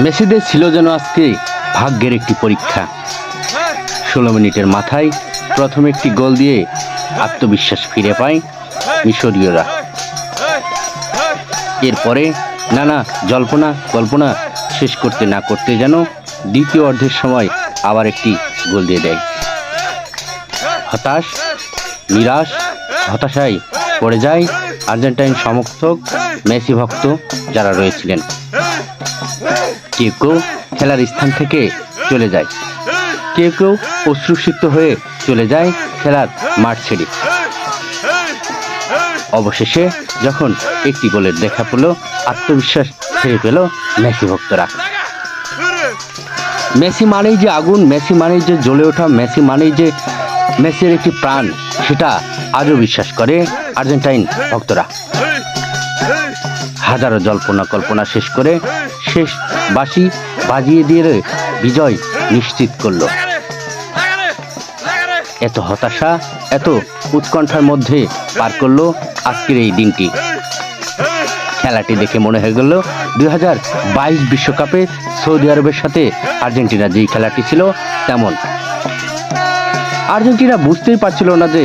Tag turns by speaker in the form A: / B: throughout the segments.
A: মেসিদের ছিল যেন আজকে ভাগ্যের একটি পরীক্ষা। 16 মিনিটের মাথায় প্রথম একটি গোল দিয়ে আত্মবিশ্বাস ফিরে পায় মিশরীয়রা। এরপরে নানা জল্পনা কল্পনা শেষ করতে না করতে যেন দ্বিতীয় অর্ধের সময় আবার একটি গোল দিয়ে দেয়। হতাশায় পড়ে যায় আর্জেন্টাইন সমর্থক, মেসি ভক্ত যারা রয়েছিলেন। কেউ কেউ খেলার স্থান থেকে চলে যায়, কেউ কেউ অশ্রুসিক্ত হয়ে চলে যায় খেলার মাঠ ছেড়ে। অবশেষে যখন একটি গোলের দেখা পেল, আত্মবিশ্বাস ছেড়ে পেল মেসি ভক্তরা। মেসি মানেই যে আগুন, মেসি মানেই যে জ্বলে ওঠা, মেসি মানেই যে মেসির একটি প্রাণ, সেটা আজও বিশ্বাস করে আর্জেন্টাইন ভক্তরা। হাজারো জল্পনা কল্পনা শেষ করে শেষ বাঁশি বাজিয়ে দিয়ে বিজয় নিশ্চিত করল। এত হতাশা, এত উৎকণ্ঠার মধ্যে পার করলো আজকের এই দিনটি। খেলাটি দেখে মনে হয়ে গেল 2022 বিশ্বকাপে সৌদি আরবের সাথে আর্জেন্টিনার যেই খেলাটি ছিল তেমন। আর্জেন্টিনা বুঝতেই পারছিল না যে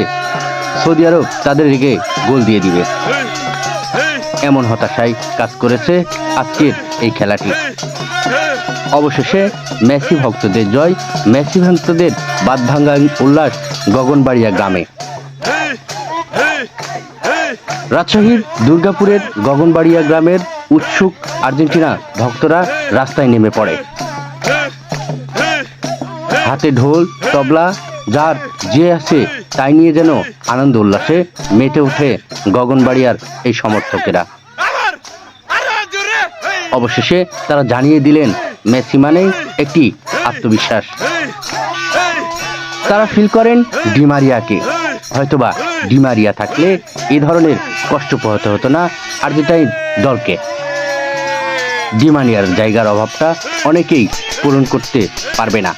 A: সৌদি আরব তাদের রেগে গোল দিয়ে দিবে। এমন হতাশায় কাজ করেছে আজকের এই খেলাটি। অবশেষে মেসি ভক্তদের জয়, মেসি ভক্তদের বাঁধভাঙ্গা উল্লাস গগনবাড়িয়া গ্রামে। রাজশাহীর দুর্গাপুরের গগনবাড়িয়া গ্রামের উৎসুক আর্জেন্টিনা ভক্তরা রাস্তায় নেমে পড়ে। হাতে ঢোল তবলা, যার যে আছে তাই নিয়ে যেন আনন্দ উল্লাসে মেতে ওঠে গগনবাড়িয়ার এই সমর্থকেরা। অবশেষে তারা জানিয়ে দিলেন মেসি মানেই একটি আত্মবিশ্বাস। তারা ফিল করেন ডিমারিয়াকে। হয়তোবা ডিমারিয়া থাকলে এই ধরনের কষ্ট পোহাতে হতো না আর্জেন্টাইন দলকে। ডিমারিয়ার জায়গার অভাবটা অনেকেই পূরণ করতে পারবে না।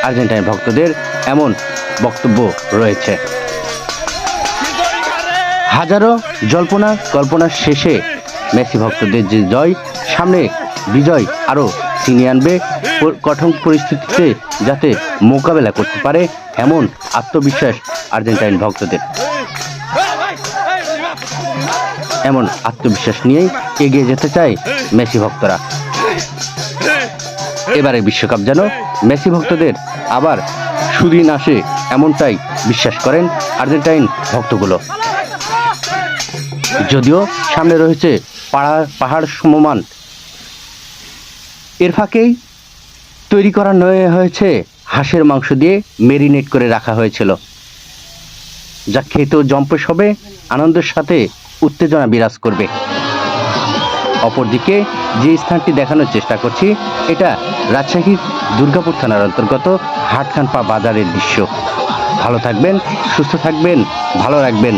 A: আর্জেন্টাইন ভক্তদের এমন বক্তব্য রয়েছে। হাজারো জল্পনা কল্পনার শেষে মেসি ভক্তদের যে জয়, সামনে বিজয় আরও ছিনিয়ে আনবে। কঠিন পরিস্থিতিতে যাতে মোকাবেলা করতে পারে এমন আত্মবিশ্বাস আর্জেন্টাইন ভক্তদের। এমন আত্মবিশ্বাস নিয়েই এগিয়ে যেতে চায় মেসি ভক্তরা। এবারে বিশ্বকাপ যেন মেসি ভক্তদের আবার সুদিন আসে, এমনটাই বিশ্বাস করেন আর্জেন্টাইন ভক্তগুলো। যদিও সামনে রয়েছে পাহাড় সমমান, এর ফাঁকেই তৈরি করা হয়েছে হাঁসের মাংস দিয়ে মেরিনেট করে রাখা হয়েছিল, যা খেতেও জম্পেশ হবে, আনন্দের সাথে উত্তেজনা বিরাজ করবে। অপরদিকে যে স্থানটি দেখানোর চেষ্টা করছি, এটা রাজশাহীর দুর্গাপুর থানার অন্তর্গত হাটখানপা বাজারের দৃশ্য। ভালো থাকবেন, সুস্থ থাকবেন, ভালো রাখবেন।